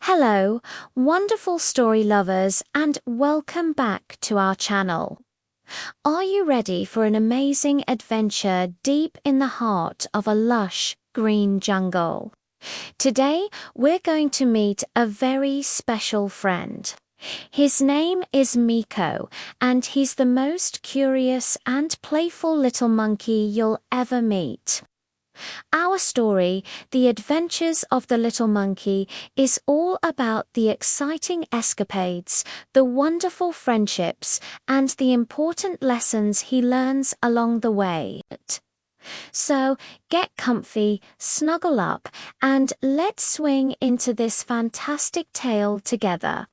Hello, wonderful story lovers, and welcome back to our channel. Are you ready for an amazing adventure deep in the heart of a lush, green jungle? Today, we're going to meet a very special friend. His name is Miko, and he's the most curious and playful little monkey you'll ever meet. Our story, The Adventures of the Little Monkey, is all about the exciting escapades, the wonderful friendships, and the important lessons he learns along the way. So, get comfy, snuggle up, and let's swing into this fantastic tale together.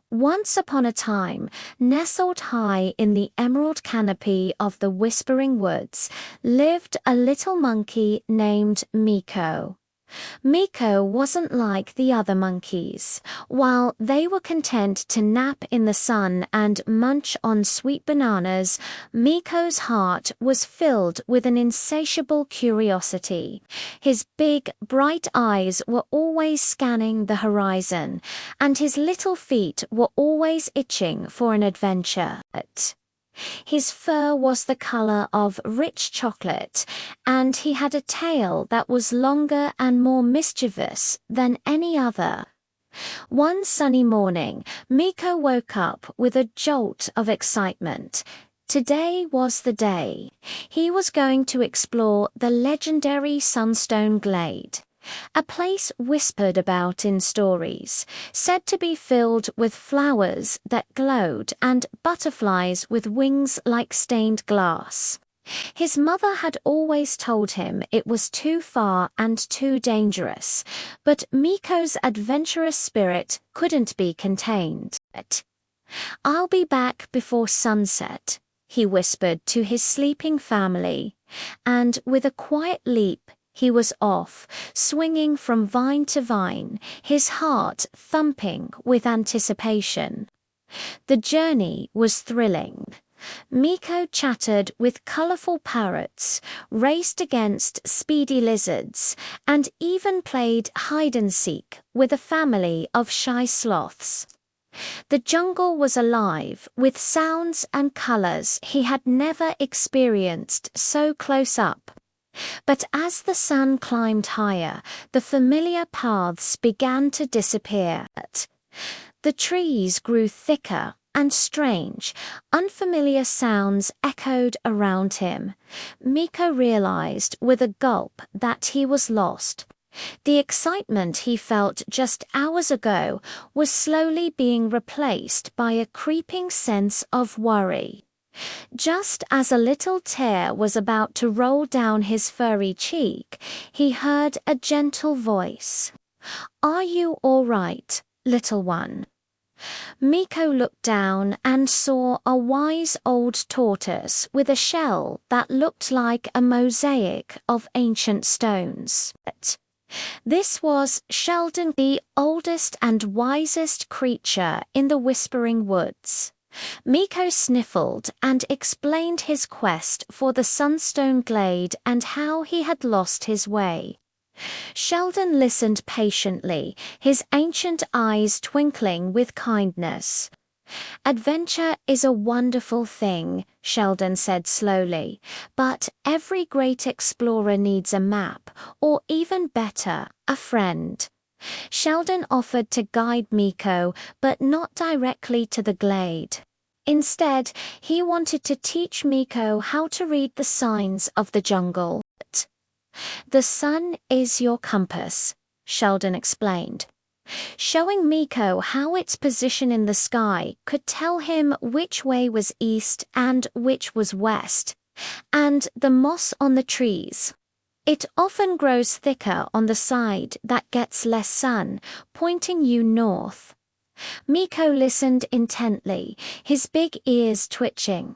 Once upon a time, nestled high in the emerald canopy of the Whispering Woods, lived a little monkey named Miko. Miko wasn't like the other monkeys. While they were content to nap in the sun and munch on sweet bananas, Miko's heart was filled with an insatiable curiosity. His big, bright eyes were always scanning the horizon, and his little feet were always itching for an adventure. His fur was the color of rich chocolate, and he had a tail that was longer and more mischievous than any other. One sunny morning, Miko woke up with a jolt of excitement. Today was the day. He was going to explore the legendary Sunstone Glade. A place whispered about in stories, said to be filled with flowers that glowed and butterflies with wings like stained glass. His mother had always told him it was too far and too dangerous, but Miko's adventurous spirit couldn't be contained. "I'll be back before sunset," he whispered to his sleeping family, and with a quiet leap, he was off, swinging from vine to vine, his heart thumping with anticipation. The journey was thrilling. Miko chattered with colorful parrots, raced against speedy lizards, and even played hide-and-seek with a family of shy sloths. The jungle was alive with sounds and colors he had never experienced so close up. But as the sun climbed higher, the familiar paths began to disappear. The trees grew thicker, and strange, unfamiliar sounds echoed around him. Miko realized with a gulp that he was lost. The excitement he felt just hours ago was slowly being replaced by a creeping sense of worry. Just as a little tear was about to roll down his furry cheek, he heard a gentle voice. "Are you all right, little one?" Miko looked down and saw a wise old tortoise with a shell that looked like a mosaic of ancient stones. This was Sheldon, the oldest and wisest creature in the Whispering Woods. Miko sniffled and explained his quest for the Sunstone Glade and how he had lost his way. Sheldon listened patiently, his ancient eyes twinkling with kindness. "Adventure is a wonderful thing," Sheldon said slowly, "but every great explorer needs a map, or even better, a friend." Sheldon offered to guide Miko, but not directly to the glade. Instead, he wanted to teach Miko how to read the signs of the jungle. "The sun is your compass," Sheldon explained, showing Miko how its position in the sky could tell him which way was east and which was west. "And the moss on the trees. It often grows thicker on the side that gets less sun, pointing you north." Miko listened intently, his big ears twitching.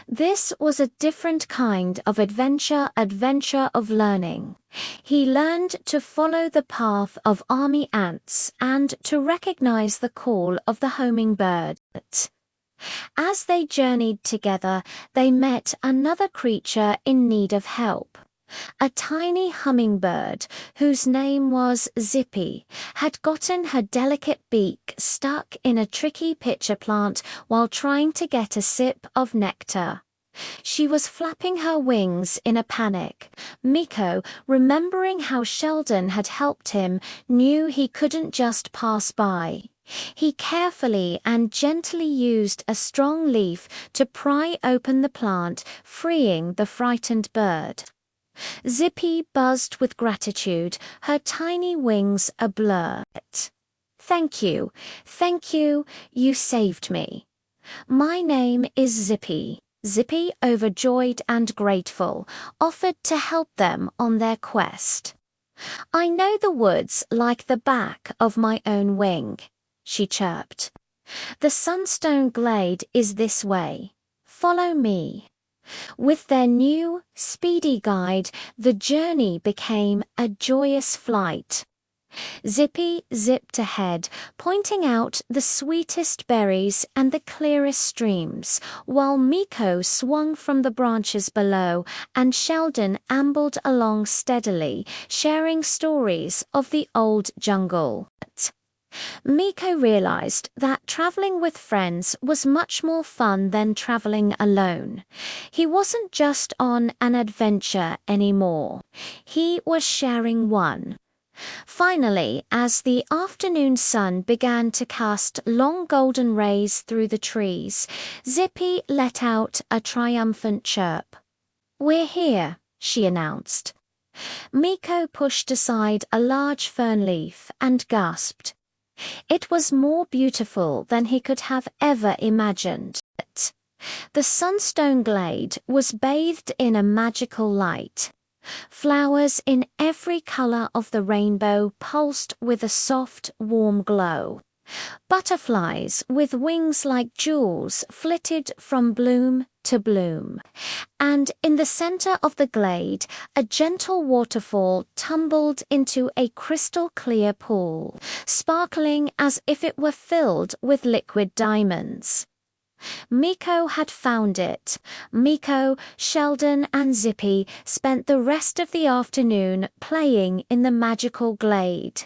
This was a different kind of adventure of learning. He learned to follow the path of army ants and to recognize the call of the homing bird. As they journeyed together, they met another creature in need of help. A tiny hummingbird, whose name was Zippy, had gotten her delicate beak stuck in a tricky pitcher plant while trying to get a sip of nectar. She was flapping her wings in a panic. Miko, remembering how Sheldon had helped him, knew he couldn't just pass by. He carefully and gently used a strong leaf to pry open the plant, freeing the frightened bird. Zippy buzzed with gratitude, her tiny wings a blur. Thank you, you saved me. My name is Zippy. Zippy, overjoyed and grateful, offered to help them on their quest. I know the woods like the back of my own wing, she chirped. The Sunstone Glade is this way. Follow me. With their new, speedy guide, the journey became a joyous flight. Zippy zipped ahead, pointing out the sweetest berries and the clearest streams, while Miko swung from the branches below and Sheldon ambled along steadily, sharing stories of the old jungle. Miko realized that traveling with friends was much more fun than traveling alone. He wasn't just on an adventure anymore. He was sharing one. Finally, as the afternoon sun began to cast long golden rays through the trees, Zippy let out a triumphant chirp. "We're here," she announced. Miko pushed aside a large fern leaf and gasped. It was more beautiful than he could have ever imagined. The Sunstone Glade was bathed in a magical light. Flowers in every color of the rainbow pulsed with a soft, warm glow. Butterflies with wings like jewels flitted from bloom to bloom. And in the center of the glade, a gentle waterfall tumbled into a crystal-clear pool, sparkling as if it were filled with liquid diamonds. Miko had found it. Miko, Sheldon, and Zippy spent the rest of the afternoon playing in the magical glade.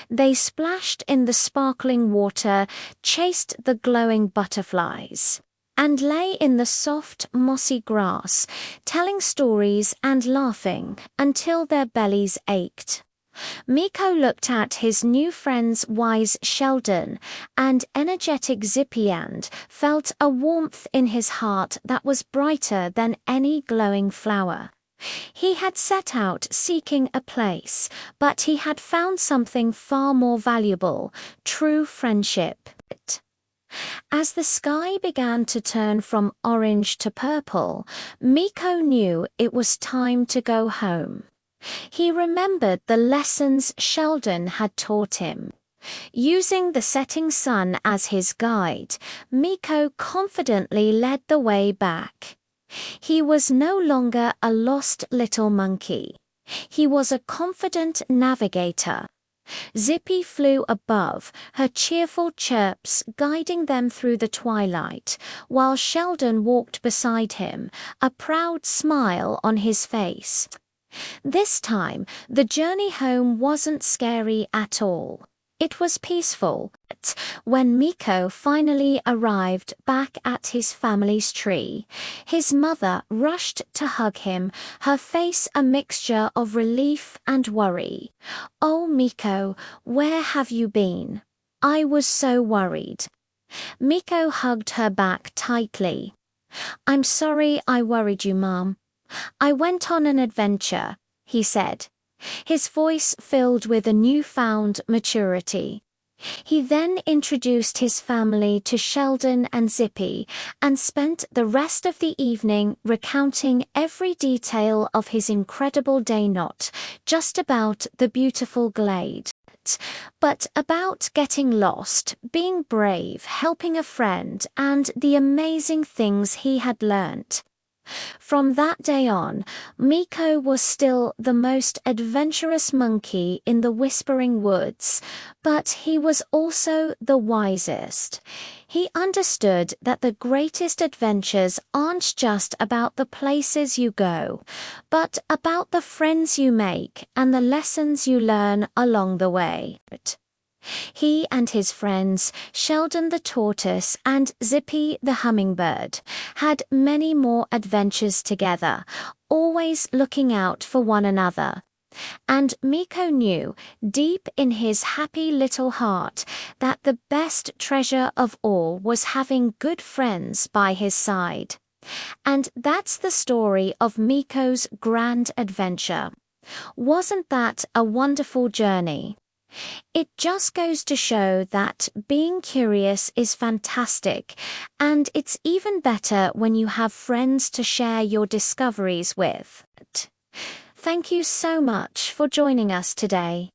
They splashed in the sparkling water, chased the glowing butterflies, and lay in the soft, mossy grass, telling stories and laughing until their bellies ached. Miko looked at his new friend's wise Sheldon and energetic Zippy and felt a warmth in his heart that was brighter than any glowing flower. He had set out seeking a place, but he had found something far more valuable: true friendship. As the sky began to turn from orange to purple, Miko knew it was time to go home. He remembered the lessons Sheldon had taught him. Using the setting sun as his guide, Miko confidently led the way back. He was no longer a lost little monkey. He was a confident navigator. Zippy flew above, her cheerful chirps guiding them through the twilight, while Sheldon walked beside him, a proud smile on his face. This time, the journey home wasn't scary at all. It was peaceful. When Miko finally arrived back at his family's tree, his mother rushed to hug him, her face a mixture of relief and worry. "Oh, Miko, where have you been? I was so worried." Miko hugged her back tightly. "I'm sorry I worried you, Mom. I went on an adventure," he said, his voice filled with a newfound maturity. He then introduced his family to Sheldon and Zippy and spent the rest of the evening recounting every detail of his incredible day, not just about the beautiful glade, but about getting lost, being brave, helping a friend, and the amazing things he had learnt. From that day on, Miko was still the most adventurous monkey in the Whispering Woods, but he was also the wisest. He understood that the greatest adventures aren't just about the places you go, but about the friends you make and the lessons you learn along the way. He and his friends, Sheldon the tortoise and Zippy the hummingbird, had many more adventures together, always looking out for one another. And Miko knew, deep in his happy little heart, that the best treasure of all was having good friends by his side. And that's the story of Miko's grand adventure. Wasn't that a wonderful journey? It just goes to show that being curious is fantastic, and it's even better when you have friends to share your discoveries with. Thank you so much for joining us today.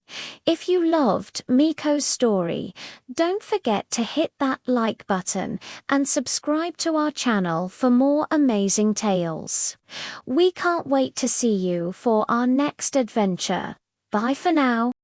If you loved Miko's story, don't forget to hit that like button and subscribe to our channel for more amazing tales. We can't wait to see you for our next adventure. Bye for now.